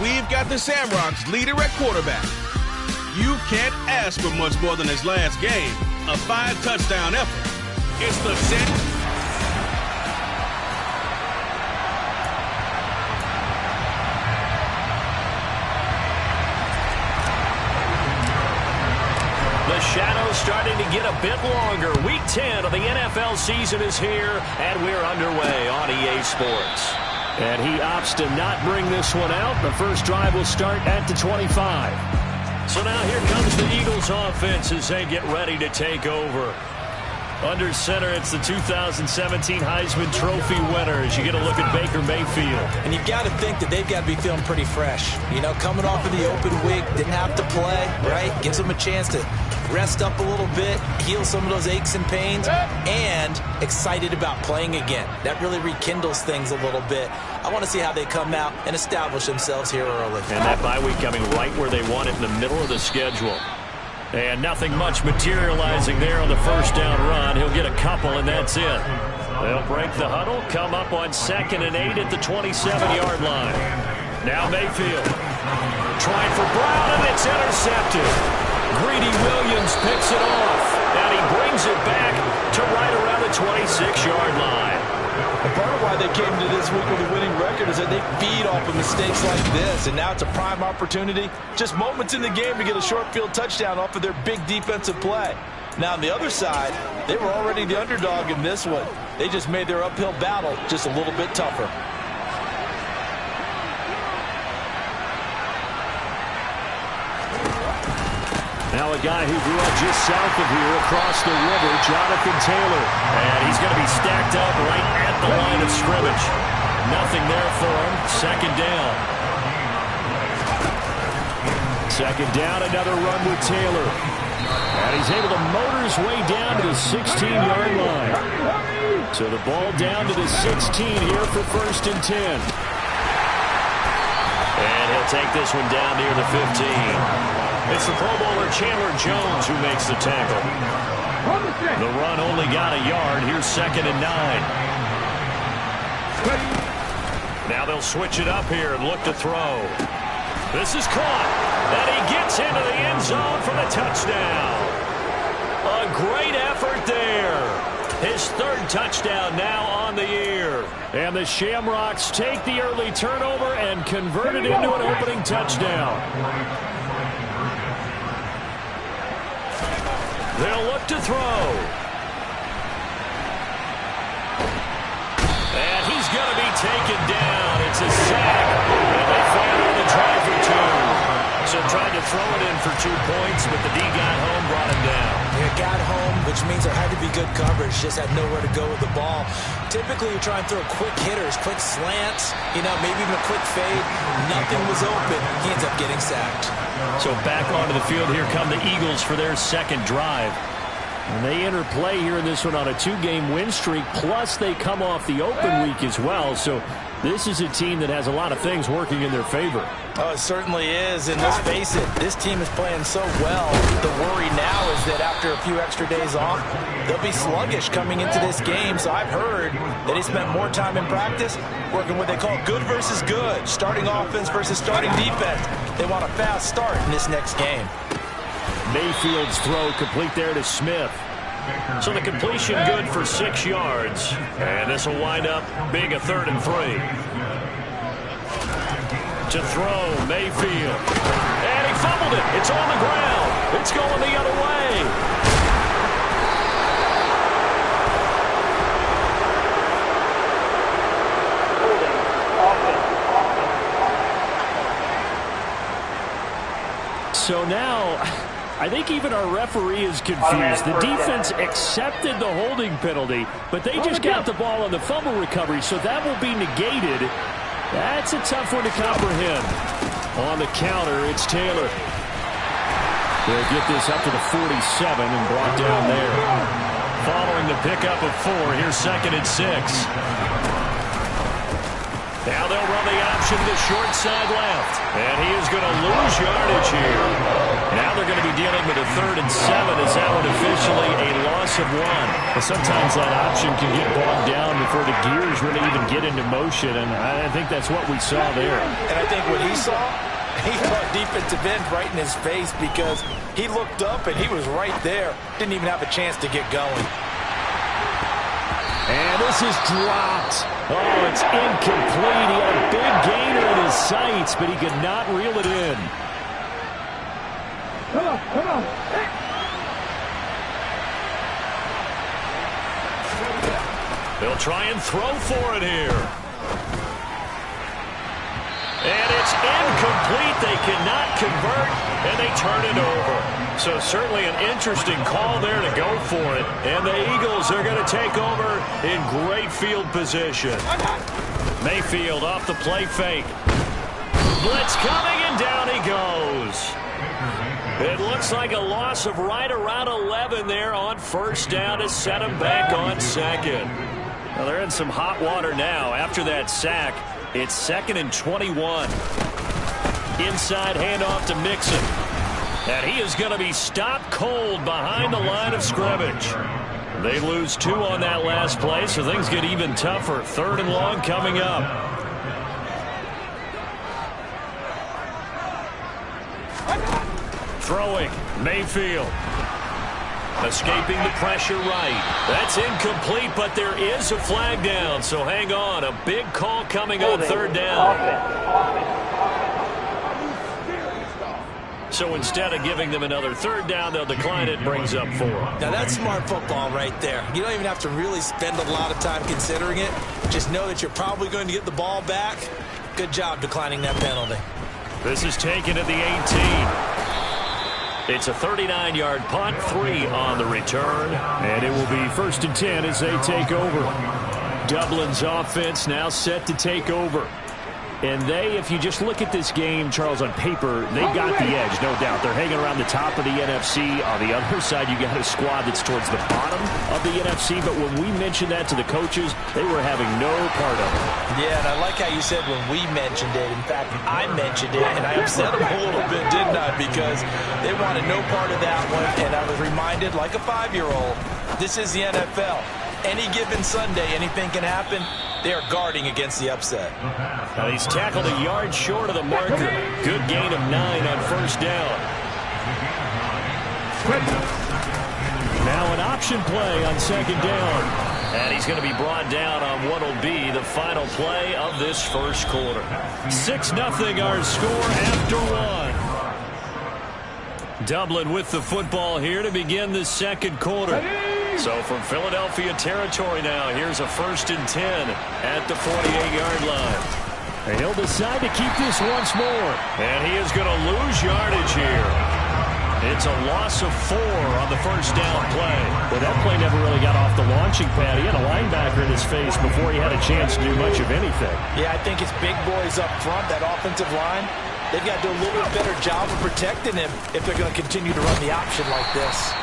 we've got the Shamrocks leader at quarterback. You can't ask for much more than his last game, a 5-touchdown effort. It's the The shadow's starting to get a bit longer. Week 10 of the NFL season is here, and we're underway on EA Sports. And he opts to not bring this one out. The first drive will start at the 25. So now here comes the Eagles offense as they get ready to take over. Under center, it's the 2017 Heisman Trophy winner as you get a look at Baker Mayfield. And you've got to think that they've got to be feeling pretty fresh. You know, coming off of the open week, didn't have to play, right? Gives them a chance to rest up a little bit, heal some of those aches and pains, and excited about playing again. That really rekindles things a little bit. I want to see how they come out and establish themselves here early. And that bye week coming right where they want it in the middle of the schedule. And nothing much materializing there on the first down run. He'll get a couple, and that's it. They'll break the huddle, come up on 2nd and 8 at the 27-yard line. Now Mayfield trying for Brown, and it's intercepted. Greedy Williams picks it off, and he brings it back to right around the 26-yard line. And part of why they came to this week with a winning record is that they feed off of mistakes like this, and now it's a prime opportunity. Just moments in the game to get a short field touchdown off of their big defensive play. Now on the other side, they were already the underdog in this one. They just made their uphill battle just a little bit tougher. Now a guy who grew up just south of here across the river, Jonathan Taylor. And he's going to be stacked up right at the line of scrimmage. Nothing there for him. 2nd down. 2nd down, another run with Taylor. And he's able to motor his way down to the 16-yard line. So the ball down to the 16 here for 1st and 10. And he'll take this one down near the 15. It's the Pro Bowler Chandler Jones who makes the tackle. The run only got a yard. Here's 2nd and 9. Now they'll switch it up here and look to throw. This is caught. And he gets into the end zone for the touchdown. A great effort there. His 3rd touchdown now on the year. And the Shamrocks take the early turnover and convert it into an opening touchdown. They'll look to throw. And he's going to be taken down. It's a sack. And they fail on the try for 2. So tried to throw it in for 2 points, but the D got home, brought him down. Yeah, got home, which means there had to be good coverage. Just had nowhere to go with the ball. Typically, you try and throw quick hitters, quick slants, you know, maybe even a quick fade. Nothing was open. He ends up getting sacked. So back onto the field here come the Eagles for their 2nd drive. And they enter play here in this one on a 2-game win streak, plus they come off the open week as well. So this is a team that has a lot of things working in their favor. Oh, it certainly is, and let's face it, this team is playing so well. The worry now is that after a few extra days off, they'll be sluggish coming into this game. So I've heard that he spent more time in practice working what they call good versus good, starting offense versus starting defense. They want a fast start in this next game. Mayfield's throw complete there to Smith. So the completion good for 6 yards. And this will wind up being a 3rd and 3. To throw, Mayfield. And he fumbled it. It's on the ground. It's going the other way. So now, I think even our referee is confused. The defense accepted the holding penalty, but they just got the ball on the fumble recovery, so that will be negated. That's a tough one to comprehend. On the counter, it's Taylor. They'll get this up to the 47 and brought down there. Following the pickup of 4, here's 2nd and 6. Now they'll run the option to the short side left. And he is going to lose yardage here. Now they're going to be dealing with a 3rd and 7 as that one officially a loss of 1. Well, sometimes that option can get bogged down before the gears really even get into motion, and I think that's what we saw there. And I think what he saw, he saw defensive end right in his face because he looked up and he was right there. Didn't even have a chance to get going. And this is dropped. Oh, it's incomplete. He had a big gainer in his sights, but he could not reel it in. Come on. They'll try and throw for it here. And it's incomplete. They cannot convert, and they turn it over. So certainly an interesting call there to go for it. And the Eagles are going to take over in great field position. Mayfield off the play fake. Blitz coming, and down he goes. It looks like a loss of right around 11 there on 1st down to set him back on 2nd. Well, they're in some hot water now after that sack. It's 2nd and 21. Inside handoff to Mixon. And he is going to be stopped cold behind the line of scrimmage. They lose 2 on that last play, so things get even tougher. 3rd and long coming up. Throwing, Mayfield. Escaping the pressure right. That's incomplete, but there is a flag down, so hang on. A big call coming on 3rd down. So instead of giving them another 3rd down, they'll decline it, brings up 4. Now that's smart football right there. You don't even have to really spend a lot of time considering it. Just know that you're probably going to get the ball back. Good job declining that penalty. This is taken at the 18. It's a 39-yard punt, 3 on the return. And it will be 1st and 10 as they take over. Dublin's offense now set to take over. And they, if you just look at this game, Charles, on paper, they've got the edge, no doubt. They're hanging around the top of the NFC. On the other side, you got a squad that's towards the bottom of the NFC. But when we mentioned that to the coaches, they were having no part of it. Yeah, and I like how you said when we mentioned it. In fact, I mentioned it, and I upset them a little bit, didn't I? Because they wanted no part of that one. And I was reminded, like a 5-year-old, this is the NFL. Any given Sunday, anything can happen. They are guarding against the upset. Now he's tackled a yard short of the marker. Good gain of 9 on 1st down. Now an option play on 2nd down. And he's going to be brought down on what will be the final play of this 1st quarter. 6-0 our score after 1. Dublin with the football here to begin the 2nd quarter. So from Philadelphia territory now, here's a 1st and 10 at the 48-yard line. And he'll decide to keep this once more. And he is going to lose yardage here. It's a loss of 4 on the 1st down play. But that play never really got off the launching pad. He had a linebacker in his face before he had a chance to do much of anything. Yeah, I think it's big boys up front, that offensive line. They've got to do a little bit better job of protecting him if they're going to continue to run the option like this.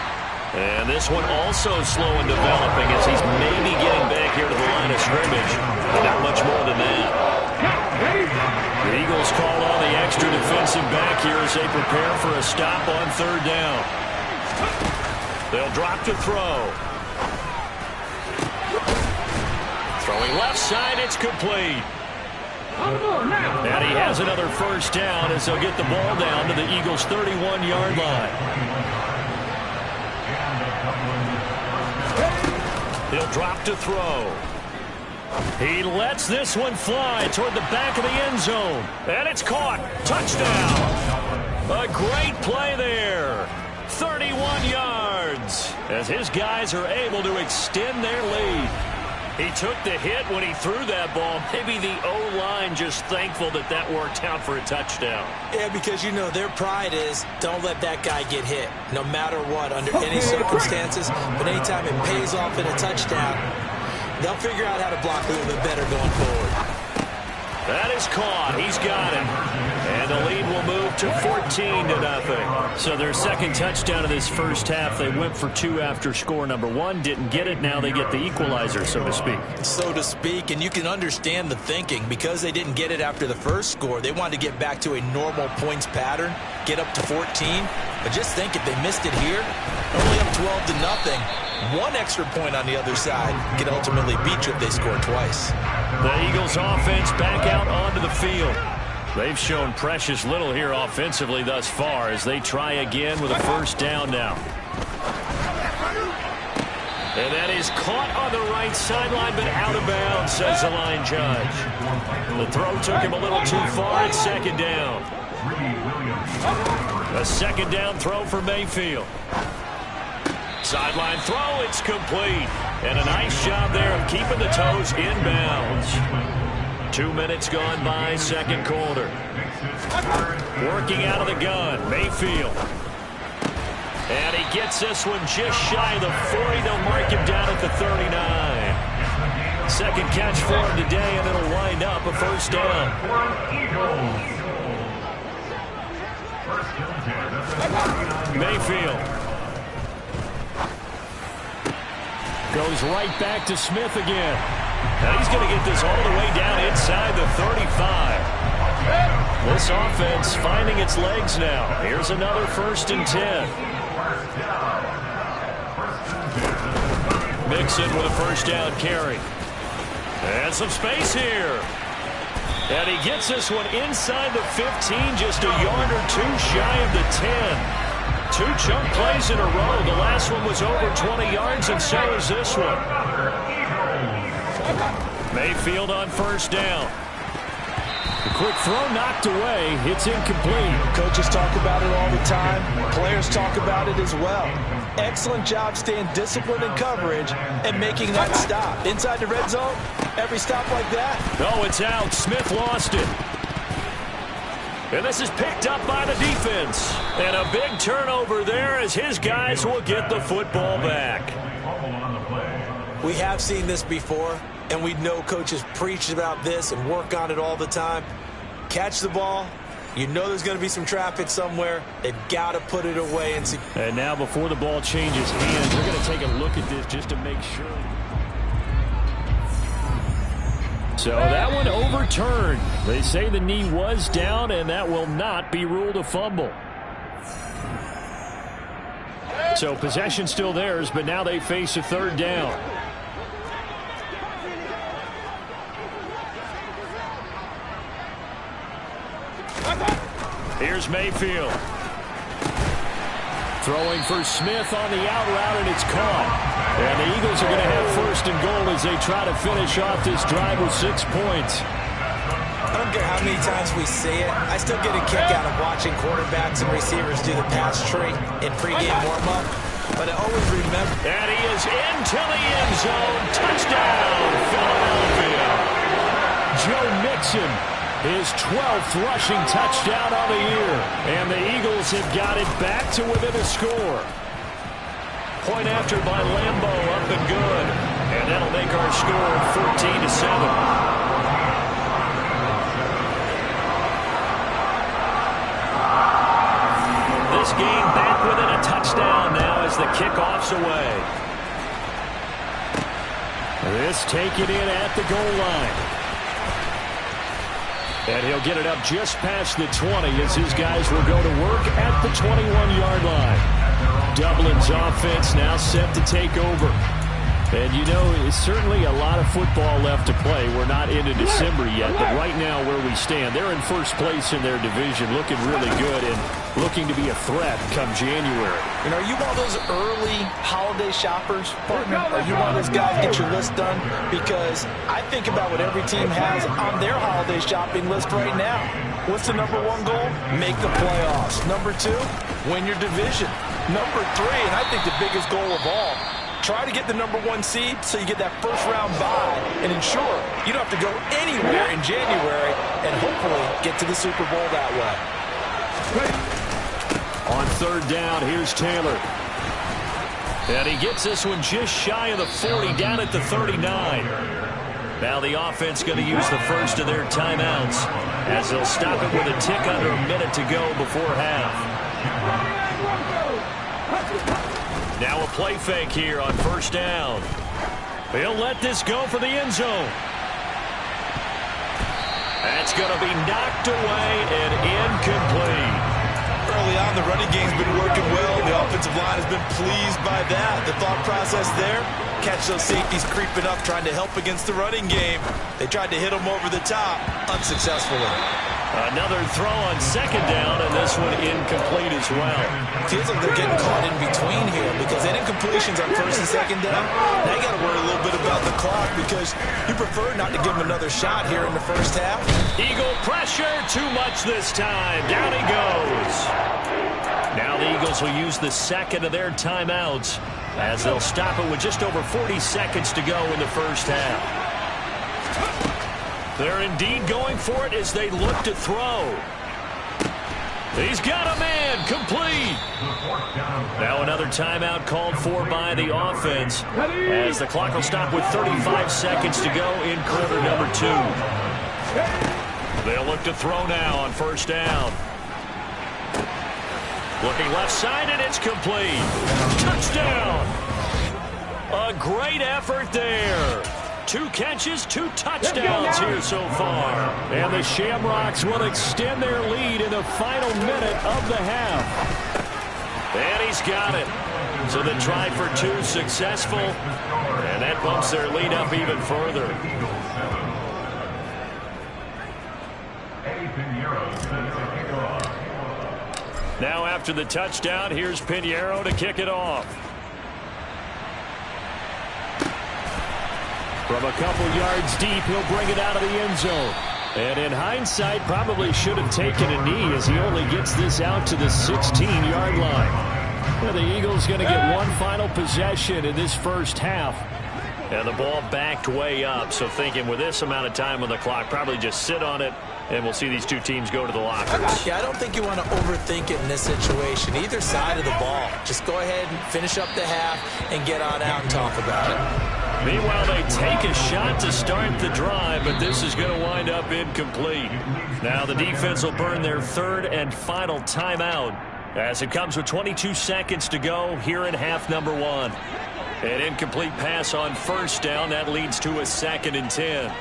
And this one also slow in developing as he's maybe getting back here to the line of scrimmage. But not much more than that. The Eagles call on the extra defensive back here as they prepare for a stop on 3rd down. They'll drop to throw. Throwing left side, it's complete. And he has another 1st down as they'll get the ball down to the Eagles' 31-yard line. He'll drop to throw. He lets this one fly toward the back of the end zone. And it's caught. Touchdown. A great play there. 31 yards as his guys are able to extend their lead. He took the hit when he threw that ball. Maybe the O-line just thankful that that worked out for a touchdown. Yeah, because, you know, their pride is don't let that guy get hit, no matter what, under any circumstances. But anytime it pays off in a touchdown, they'll figure out how to block a little bit better going forward. That is caught. He's got it. And the lead will move to 14 14-0. So their second touchdown of this first half, they went for 2 after score number 1. Didn't get it. Now they get the equalizer, so to speak. So to speak, and you can understand the thinking. Because they didn't get it after the first score, they wanted to get back to a normal points pattern, get up to 14. But just think, if they missed it here, only up 12-0, 1 extra point on the other side could ultimately beat you if they score twice. The Eagles offense back out onto the field. They've shown precious little here offensively thus far as they try again with a first down now. And that is caught on the right sideline, but out of bounds, says the line judge. The throw took him a little too far. It's second down. A second down throw for Mayfield. Sideline throw, it's complete. And a nice job there of keeping the toes in bounds. 2 minutes gone by, second quarter. Working out of the gun, Mayfield. And he gets this one just shy of the 40. They'll mark him down at the 39. Second catch for him today, and it'll wind up a first down. Mayfield goes right back to Smith again. Now he's going to get this all the way down inside the 35. This offense finding its legs now. Here's another 1st and 10. Mixon with a first down carry. And some space here. And he gets this one inside the 15, just a yard or 2 shy of the 10. 2 chunk plays in a row. The last one was over 20 yards, and so is this one. Mayfield on first down. The quick throw knocked away. It's incomplete. Coaches talk about it all the time. Players talk about it as well. Excellent job staying disciplined in coverage and making that stop. Inside the red zone, every stop like that. Oh, it's out. Smith lost it. And this is picked up by the defense. And a big turnover there as his guys will get the football back. We have seen this before, and we know coaches preach about this and work on it all the time. Catch the ball. You know there's going to be some traffic somewhere. They've got to put it away. And now before the ball changes hands, we're going to take a look at this just to make sure. So that one overturned. They say the knee was down, and that will not be ruled a fumble. So possession still theirs, but now they face a third down. Here's Mayfield. Throwing for Smith on the out route, and it's caught. And the Eagles are going to have 1st and goal as they try to finish off this drive with 6 points. I don't care how many times we say it. I still get a kick out of watching quarterbacks and receivers do the pass tree in pregame warm-up. But I always remember. And he is into the end zone. Touchdown, Philadelphia. Joe Mixon, his 12th rushing touchdown on the year. And the Eagles have got it back to within a score. Point after by Lambo, up and good. And that'll make our score 14-7. This game back within a touchdown now as the kickoff's away. This taken in at the goal line. And he'll get it up just past the 20 as his guys will go to work at the 21-yard line. Dublin's offense now set to take over. And, you know, it's certainly a lot of football left to play. We're not into December yet, but right now where we stand, they're in first place in their division, looking really good and looking to be a threat come January. You know, are you one of those early holiday shoppers, partner? Are you one of those guys get your list done? Because I think about what every team has on their holiday shopping list right now. What's the number 1 goal? Make the playoffs. Number 2, win your division. Number 3, and I think the biggest goal of all, try to get the number 1 seed so you get that first-round bye and ensure you don't have to go anywhere in January and hopefully get to the Super Bowl that way. On third down, here's Taylor. And he gets this one just shy of the 40, down at the 39. Now the offense going to use the first of their timeouts. as they'll stop it with a tick under a minute to go before half. Now a play fake here on first down. He'll let this go for the end zone. That's going to be knocked away and incomplete. Early on, the running game's been working well. The offensive line has been pleased by that. The thought process there, catch those safeties creeping up, trying to help against the running game. They tried to hit them over the top, unsuccessfully. Another throw on second down, and this one incomplete as well. Feels like they're getting caught in between here because that incompletion's on first and second down. Now you got to worry a little bit about the clock because you prefer not to give them another shot here in the first half. Eagle pressure, too much this time. Down he goes. Now the Eagles will use the second of their timeouts as they'll stop it with just over 40 seconds to go in the first half. They're indeed going for it as they look to throw. He's got a man, complete. Now another timeout called for by the offense as the clock will stop with 35 seconds to go in quarter number 2. They'll look to throw now on first down. Looking left side, and it's complete. Touchdown. A great effort there. 2 catches, 2 touchdowns here so far. And the Shamrocks will extend their lead in the final minute of the half. And he's got it. So the try for 2 successful. And that bumps their lead up even further. Now after the touchdown, here's Pinheiro to kick it off. From a couple yards deep, he'll bring it out of the end zone. And in hindsight, probably should have taken a knee as he only gets this out to the 16-yard line. Well, the Eagles going to get one final possession in this first half. And the ball backed way up, so thinking with this amount of time on the clock, probably just sit on it, and we'll see these 2 teams go to the lockers. Yeah, I don't think you want to overthink it in this situation. Either side of the ball. Just go ahead and finish up the half and get on out and talk about it. Meanwhile, they take a shot to start the drive, but this is going to wind up incomplete. Now the defense will burn their 3rd and final timeout as it comes with 22 seconds to go here in half number 1. An incomplete pass on first down. That leads to a 2nd and 10.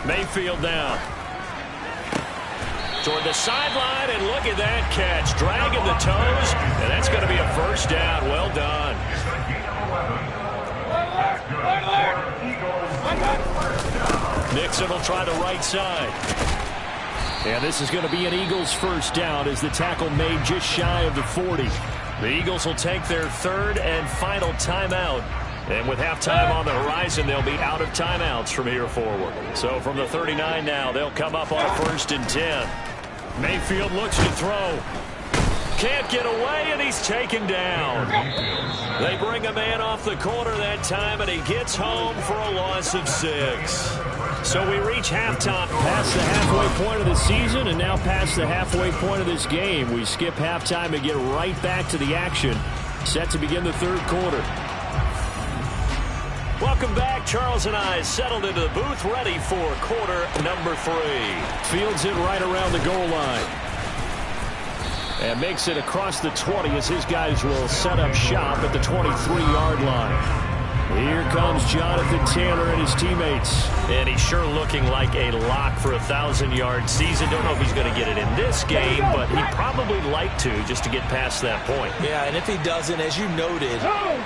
Mayfield now. Toward the sideline, and look at that catch. Dragging the toes, and that's going to be a first down. Well done. Nixon will try the right side. And this is going to be an Eagles first down as the tackle made just shy of the 40. The Eagles will take their 3rd and final timeout. And with halftime on the horizon, they'll be out of timeouts from here forward. So from the 39 now, they'll come up on 1st and 10. Mayfield looks to throw. Can't get away, and he's taken down. They bring a man off the corner that time, and he gets home for a loss of 6. So we reach halftime. Past the halfway point of the season and now past the halfway point of this game. We skip halftime and get right back to the action. Set to begin the 3rd quarter. Welcome back. Charles and I settled into the booth, ready for quarter number 3. Fields it right around the goal line. And makes it across the 20 as his guys will set up shop at the 23-yard line. Here comes Jonathan Taylor and his teammates. And he's sure looking like a lock for a 1,000-yard season. Don't know if he's going to get it in this game, but he'd probably like to just to get past that point. Yeah, and if he doesn't, as you noted,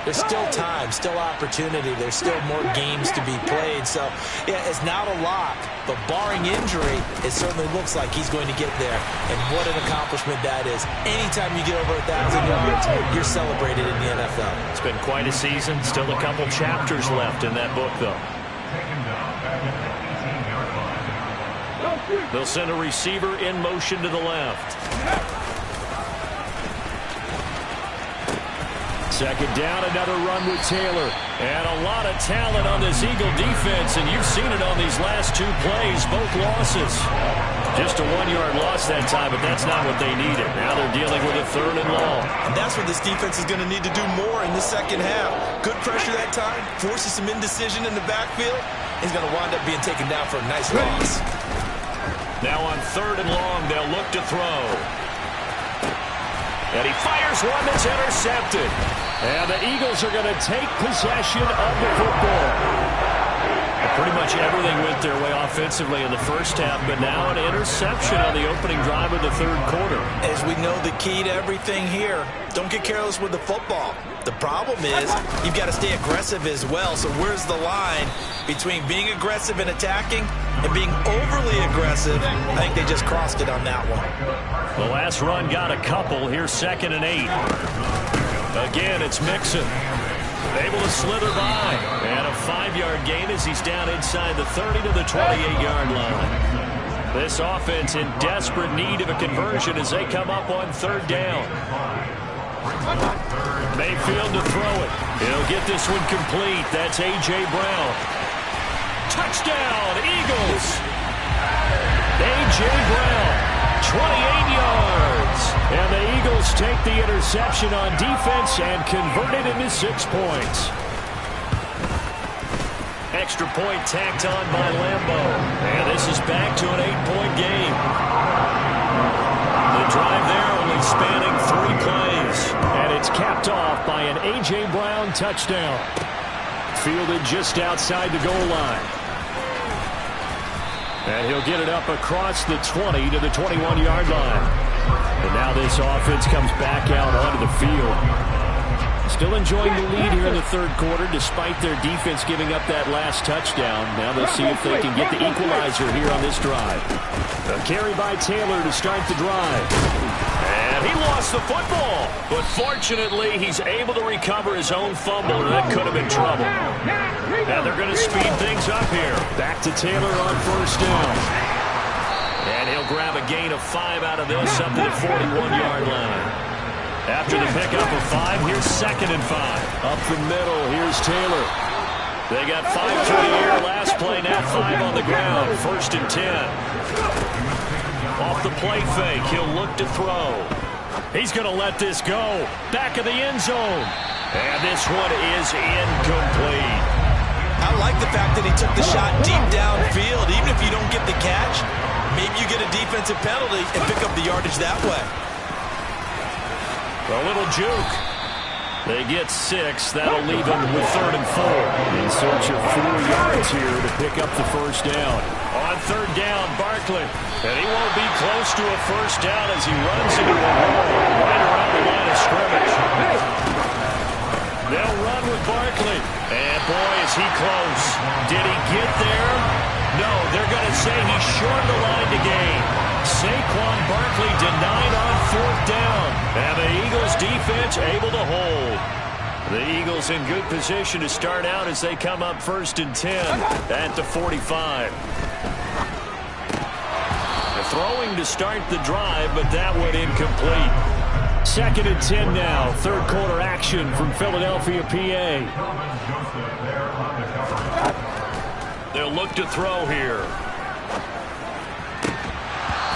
there's still time, still opportunity. There's still more games to be played. So, yeah, it's not a lock, but barring injury, it certainly looks like he's going to get there. And what an accomplishment that is. Anytime you get over 1,000 yards, you're celebrated in the NFL. It's been quite a season. Still a couple chapters left in that book, though. They'll send a receiver in motion to the left. Second down, another run with Taylor. And a lot of talent on this Eagle defense, and you've seen it on these last two plays, both losses. Just a 1-yard loss that time, but that's not what they needed. Now they're dealing with a 3rd and long. And that's what this defense is going to need to do more in the second half. Good pressure that time, forces some indecision in the backfield. He's going to wind up being taken down for a nice loss. Now on 3rd and long, they'll look to throw. And he fires one that's intercepted. And the Eagles are going to take possession of the football. Pretty much everything went their way offensively in the first half, but now an interception on the opening drive of the 3rd quarter. As we know, the key to everything here, don't get careless with the football. The problem is you've got to stay aggressive as well. So where's the line between being aggressive and attacking and being overly aggressive? I think they just crossed it on that one. The last run got a couple. Here's 2nd and 8. Again, it's Mixon. Able to slither by. And a 5-yard gain as he's down inside the 30 to the 28-yard line. This offense in desperate need of a conversion as they come up on 3rd down. Mayfield to throw it. He'll get this one complete. That's A.J. Brown. Touchdown, Eagles. A.J. Brown, 28 yards. And the Eagles take the interception on defense and convert it into 6 points. Extra point tacked on by Lambo. And this is back to an 8-point game. The drive there only spanning 3 plays. And it's capped off by an A.J. Brown touchdown. Fielded just outside the goal line. And he'll get it up across the 20 to the 21-yard line. And now this offense comes back out onto the field. Still enjoying the lead here in the 3rd quarter despite their defense giving up that last touchdown. Now they'll see if they can get the equalizer here on this drive. A carry by Taylor to start the drive. And he lost the football. But fortunately, he's able to recover his own fumble, and that could have been trouble. Now they're going to speed things up here. Back to Taylor on 1st down. And he'll grab a gain of 5 out of this up to the 41-yard line. After the pickup of 5, here's 2nd and 5. Up the middle, here's Taylor. They got 5 through the air last play, now 5 on the ground. 1st and 10. Off the play fake, he'll look to throw. He's going to let this go. Back of the end zone. And this one is incomplete. I like the fact that he took the shot deep downfield. Even if you don't get the catch, maybe you get a defensive penalty and pick up the yardage that way. A little juke. They get 6. That'll leave them with 3rd and 4. In search of 4 yards here to pick up the 1st down. On 3rd down, Barkley. And he won't be close to a 1st down as he runs into a hole right around the line of scrimmage. They'll run with Barkley. And boy, is he close. Did he get there? No, they're going to say he's short the line to gain. Saquon Barkley denied on 4th down. And the Eagles defense able to hold. The Eagles in good position to start out as they come up 1st and 10 at the 45. They're throwing to start the drive, but that went incomplete. 2nd and 10 now. 3rd quarter action from Philadelphia, PA. They'll look to throw here.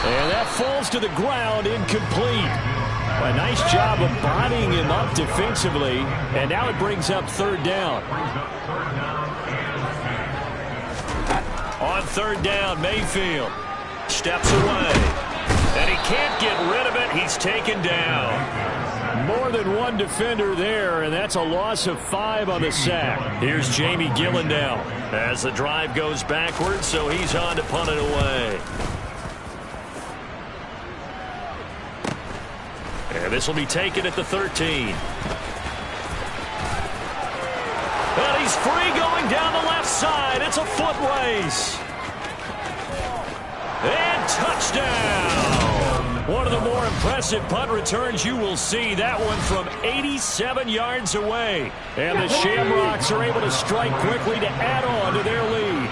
And that falls to the ground, incomplete. A nice job of bodying him up defensively. And now it brings up 3rd down. On 3rd down, Mayfield steps away. And he can't get rid of it. He's taken down. More than one defender there, and that's a loss of 5 on the sack. Here's Jamie Gillen now as the drive goes backwards, so he's on to punt it away. And this will be taken at the 13. And he's free going down the left side. It's a foot race. And touchdown. One of the more impressive punt returns you will see. That one from 87 yards away. And the Shamrocks are able to strike quickly to add on to their lead.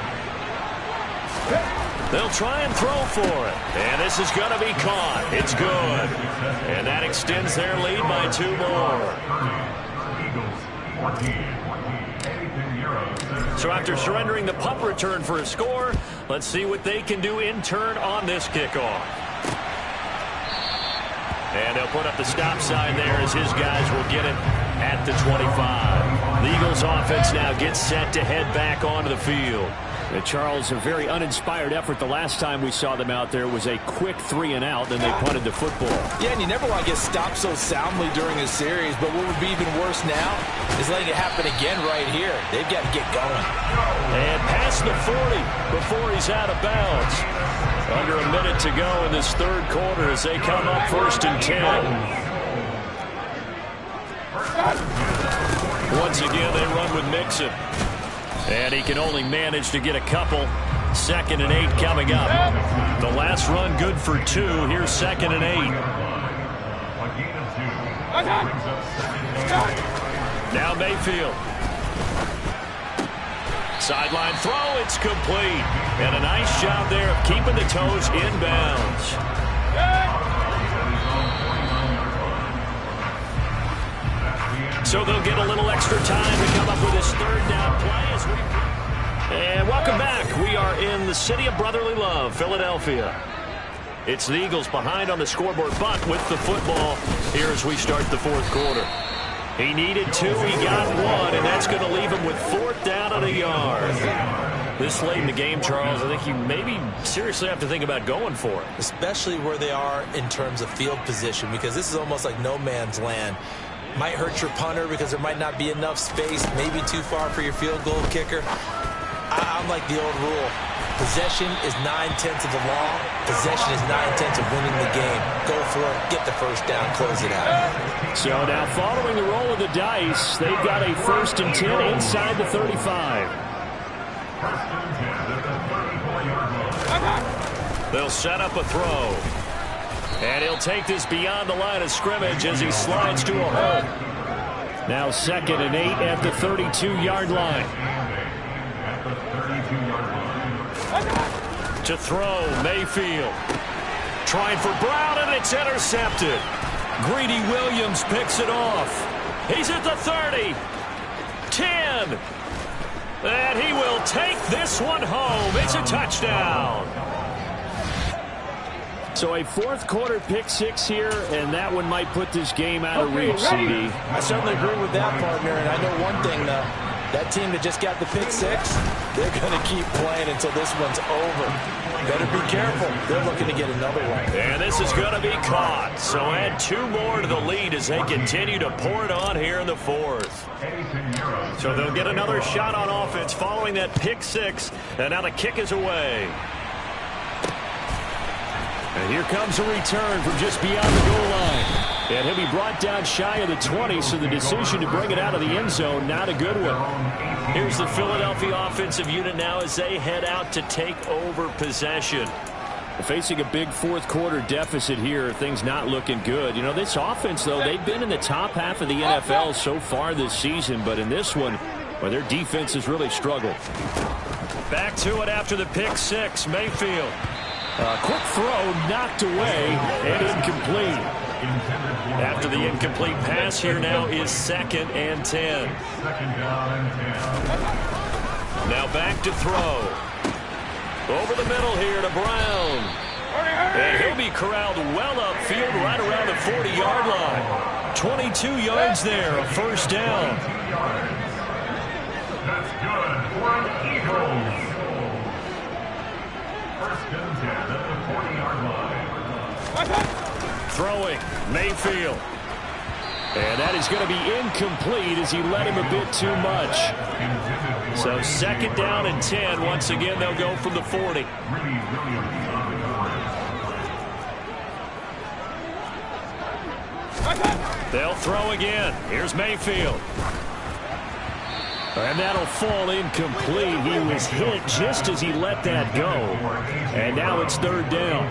They'll try and throw for it. And this is going to be caught. It's good. And that extends their lead by 2 more. So after surrendering the punt return for a score, let's see what they can do in turn on this kickoff. And they'll put up the stop sign there as his guys will get it at the 25. The Eagles offense now gets set to head back onto the field. Charles, a very uninspired effort. The last time we saw them out there was a quick 3-and-out, then they punted the football. Yeah, and you never want to get stopped so soundly during a series, but what would be even worse now is letting it happen again right here. They've got to get going. And past the 40 before he's out of bounds. Under a minute to go in this third quarter as they come up 1st and 10. Once again, they run with Mixon. And he can only manage to get a couple. 2nd and 8 coming up. The last run good for 2. Here's 2nd and 8. Now Mayfield. Sideline throw. It's complete. And a nice job there of keeping the toes inbounds. So they'll get a little extra time to come up with this 3rd down play. And welcome back. We are in the city of brotherly love, Philadelphia. It's the Eagles behind on the scoreboard, but with the football here as we start the 4th quarter. He needed 2, he got 1, and that's going to leave him with 4th down and a yard. This late in the game, Charles, I think you maybe seriously have to think about going for it. Especially where they are in terms of field position, because this is almost like no man's land. Might hurt your punter because there might not be enough space, maybe too far for your field goal kicker. I'm like the old rule. Possession is 9/10 of the law. Possession is 9/10 of winning the game. Go for it. Get the 1st down. Close it out. So now following the roll of the dice, they've got a 1st and 10 inside the 35. They'll set up a throw. And he'll take this beyond the line of scrimmage as he slides to a hole. Now 2nd and 8 at the 32-yard line. To throw, Mayfield. Trying for Brown, and it's intercepted. Greedy Williams picks it off. He's at the 30. 10. And he will take this one home. It's a touchdown. So a 4th quarter pick 6 here, and that one might put this game out of reach, CD. I certainly agree with that, partner, and I know one thing, though. That team that just got the pick 6, they're going to keep playing until this one's over. Better be careful. They're looking to get another one. And this is going to be caught. So add 2 more to the lead as they continue to pour it on here in the 4th. So they'll get another shot on offense following that pick 6. And now the kick is away. And here comes a return from just beyond the goal line. And he'll be brought down shy of the 20, so the decision to bring it out of the end zone, not a good one. Here's the Philadelphia offensive unit now as they head out to take over possession. Facing a big 4th quarter deficit here, things not looking good. You know, this offense, though, they've been in the top half of the NFL so far this season, but in this one, well, their defense has really struggled. Back to it after the pick 6, Mayfield. Quick throw, knocked away, and incomplete. After the incomplete pass, here now is 2nd and 10. Now back to throw. Over the middle here to Brown. And he'll be corralled well upfield right around the 40-yard line. 22 yards there, a 1st down. That's good for an Eagles. 1st and 10 at the 40-yard line. Throwing, Mayfield. And that is going to be incomplete as he led him a bit too much. So 2nd down and 10. Once again, they'll go from the 40. They'll throw again. Here's Mayfield. And that'll fall incomplete. He was hit just as he let that go. And now it's 3rd down.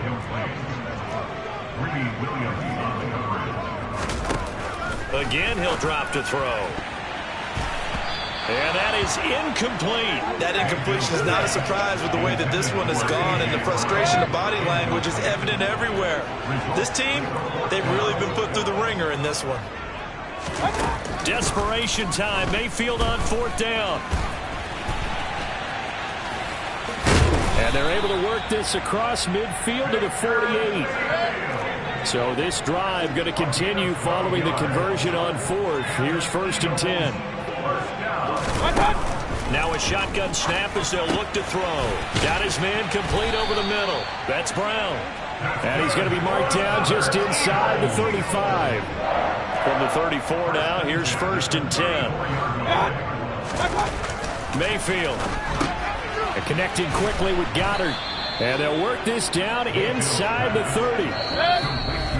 Again, he'll drop to throw. And that is incomplete. That incompletion is not a surprise with the way that this one has gone, and the frustration of body language is evident everywhere. This team, they've really been put through the ringer in this one. Desperation time. Mayfield on 4th down. And they're able to work this across midfield to the 48. So this drive going to continue following the conversion on 4th. Here's 1st and 10. Now a shotgun snap as they'll look to throw. Got his man complete over the middle. That's Brown. And he's going to be marked down just inside the 35. From the 34 now, here's 1st and 10. Mayfield. And connecting quickly with Goddard. And they'll work this down inside the 30.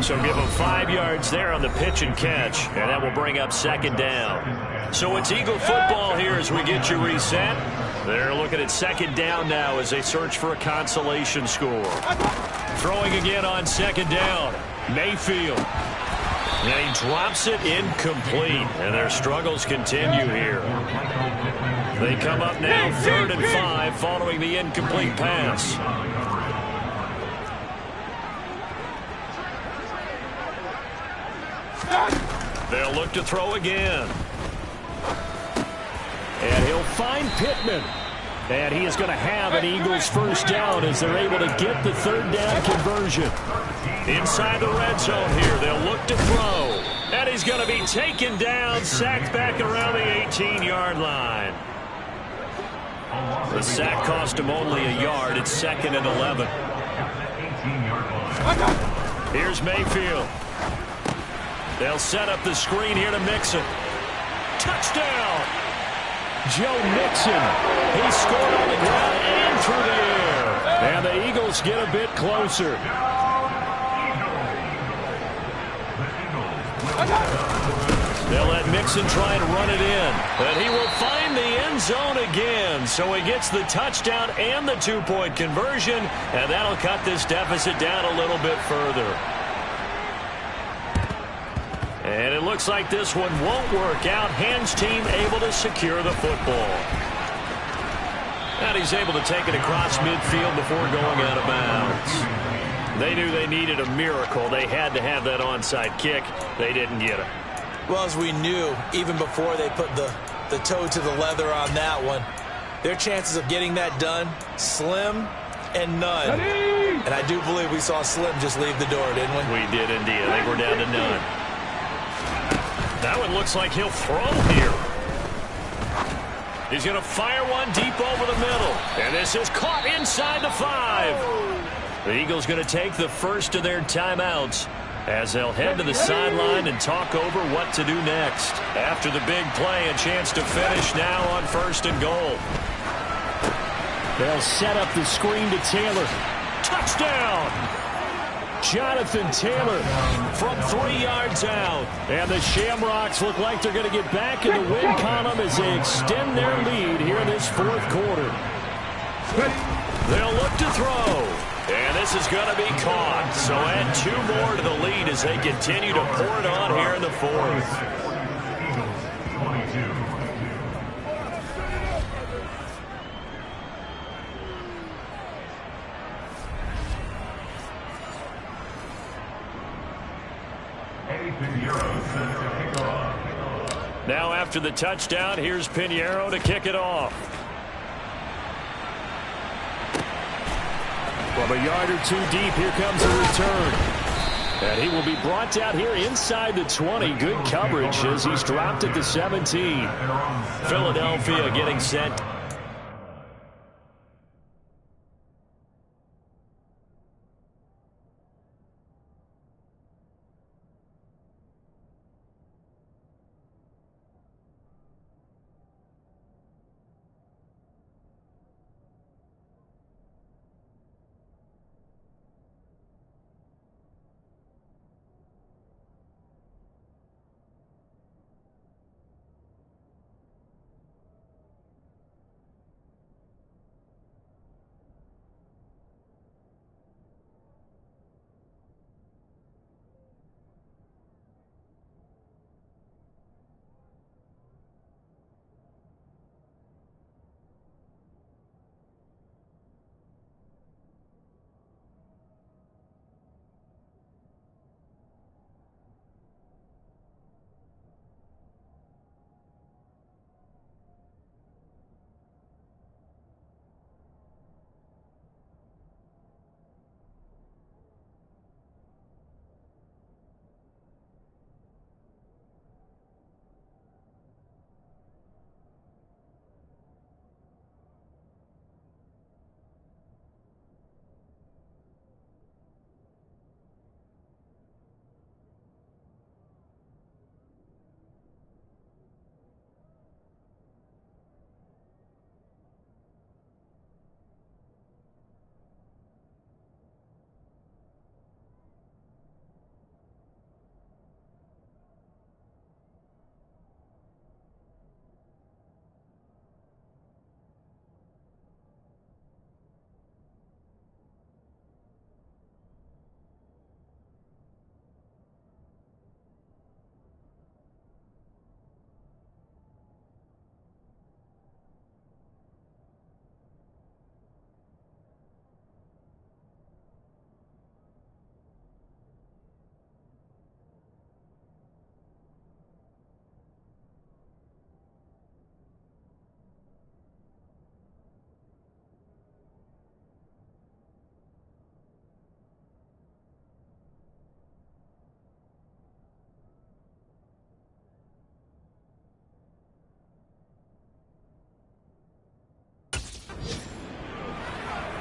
So give him 5 yards there on the pitch and catch. And that will bring up 2nd down. So it's Eagle football here as we get you reset. They're looking at 2nd down now as they search for a consolation score. Throwing again on 2nd down. Mayfield. And he drops it incomplete. And their struggles continue here. They come up now 3rd and 5 following the incomplete pass. They'll look to throw again. And he'll find Pittman. And he is going to have an Eagles 1st down as they're able to get the 3rd down conversion. Inside the red zone here, they'll look to throw. And he's going to be taken down, sacked back around the 18-yard line. The sack cost him only a yard. It's 2nd and 11. Here's Mayfield. They'll set up the screen here to Mixon. Touchdown! Joe Mixon. He scored on the ground and through the air. And the Eagles get a bit closer. They'll let Mixon try and run it in. And he will find the end zone again. So he gets the touchdown and the 2-point conversion. And that'll cut this deficit down a little bit further. And it looks like this one won't work out. Hans team able to secure the football. And he's able to take it across midfield before going out of bounds. They knew they needed a miracle. They had to have that onside kick. They didn't get it. Well, as we knew, even before they put the toe to the leather on that one, their chances of getting that done, slim and none. And I do believe we saw Slim just leave the door, didn't we? We did indeed. I think we're down to none. That one looks like he'll throw here. He's going to fire one deep over the middle. And this is caught inside the 5. The Eagles going to take the first of their timeouts as they'll head to the sideline and talk over what to do next. After the big play, a chance to finish now on 1st and goal. They'll set up the screen to Taylor. Touchdown! Jonathan Taylor from 3 yards out. And the Shamrocks look like they're going to get back in the win column as they extend their lead here in this 4th quarter. They'll look to throw. And this is going to be caught. So add 2 more to the lead as they continue to pour it on here in the 4th. Now after the touchdown, here's Pinheiro to kick it off. From a yard or 2 deep, here comes a return. And he will be brought down here inside the 20. Good coverage as he's dropped at the 17. Philadelphia getting set.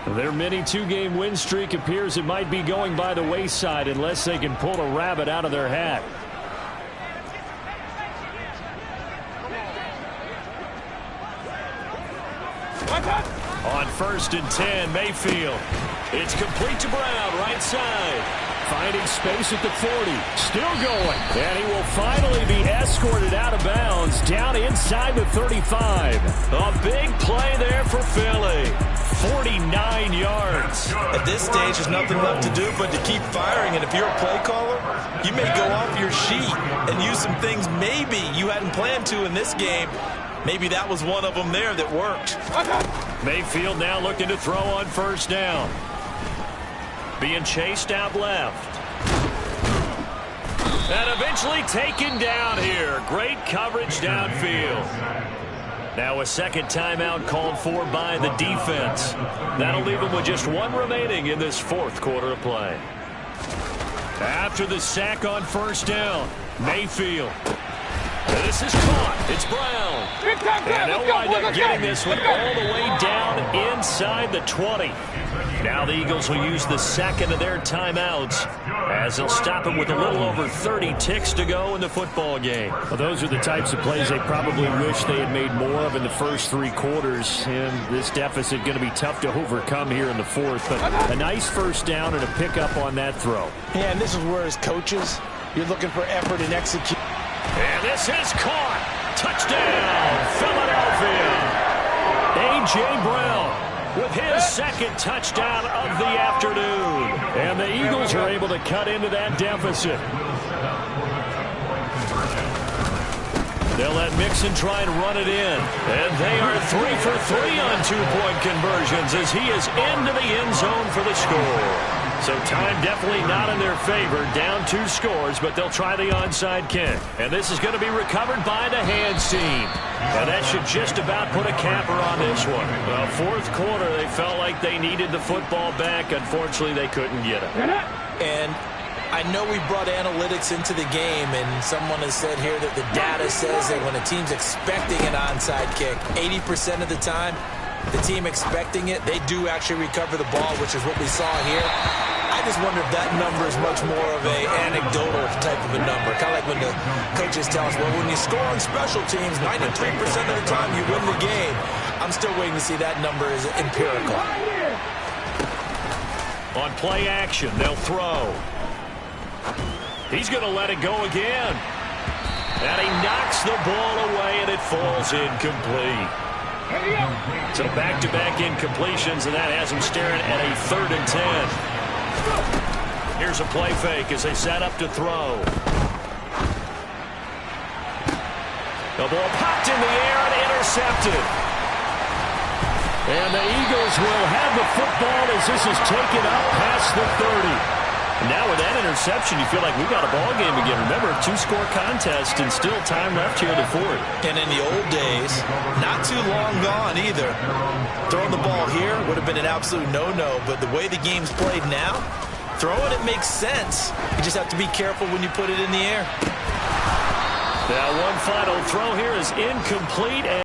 Their mini two-game win streak appears it might be going by the wayside unless they can pull a rabbit out of their hat. On 1st and 10, Mayfield. It's complete to Brown, right side. Finding space at the 40. Still going. And he will finally be escorted out of bounds down inside the 35. A big play there for Philly. 49 yards. At this stage, there's nothing left to do but to keep firing. And if you're a play caller, you may go off your sheet and use some things maybe you hadn't planned to in this game. Maybe that was one of them there that worked. Mayfield now looking to throw on 1st down. Being chased out left. And eventually taken down here. Great coverage downfield. Now a second timeout called for by the defense. That'll leave them with just one remaining in this 4th quarter of play. After the sack on 1st down, Mayfield. This is caught. It's Brown. And they'll wind up getting this one all the way down inside the 20. Now the Eagles will use the second of their timeouts as they'll stop it with a little over 30 ticks to go in the football game. Well, those are the types of plays they probably wish they had made more of in the first 3 quarters. And this deficit going to be tough to overcome here in the 4th. But a nice 1st down and a pickup on that throw. Yeah, and this is where as coaches, you're looking for effort and execution. And this is caught. Touchdown, Philadelphia. A.J. Brown with his 2nd touchdown of the afternoon. And the Eagles are able to cut into that deficit. They'll let Mixon try and run it in. And they are 3 for 3 on 2-point conversions as he is into the end zone for the score. So time definitely not in their favor. Down 2 scores, but they'll try the onside kick. And this is going to be recovered by the hands team. And that should just about put a capper on this one. Well, 4th quarter, they felt like they needed the football back. Unfortunately, they couldn't get it. And I know we brought analytics into the game, and someone has said here that the data says that when a team's expecting an onside kick, 80% of the time, the team expecting it, they do actually recover the ball, which is what we saw here. I just wonder if that number is much more of a anecdotal type of a number. Kind of like when the coaches tell us, well, when you score on special teams, 93% of the time you win the game. I'm still waiting to see that number is empirical. On play action, they'll throw. He's going to let it go again. And he knocks the ball away, and it falls incomplete. So back-to-back incompletions, and that has him staring at a 3rd and 10. Here's a play fake as they set up to throw. The ball popped in the air and intercepted. And the Eagles will have the football as this is taken up past the 30. Now with that interception, you feel like we got a ball game again. Remember, 2-score contest and still time left here in the 4th. And in the old days, not too long gone either. Throwing the ball here would have been an absolute no-no, but the way the game's played now, throwing it makes sense. You just have to be careful when you put it in the air. Now one final throw here is incomplete.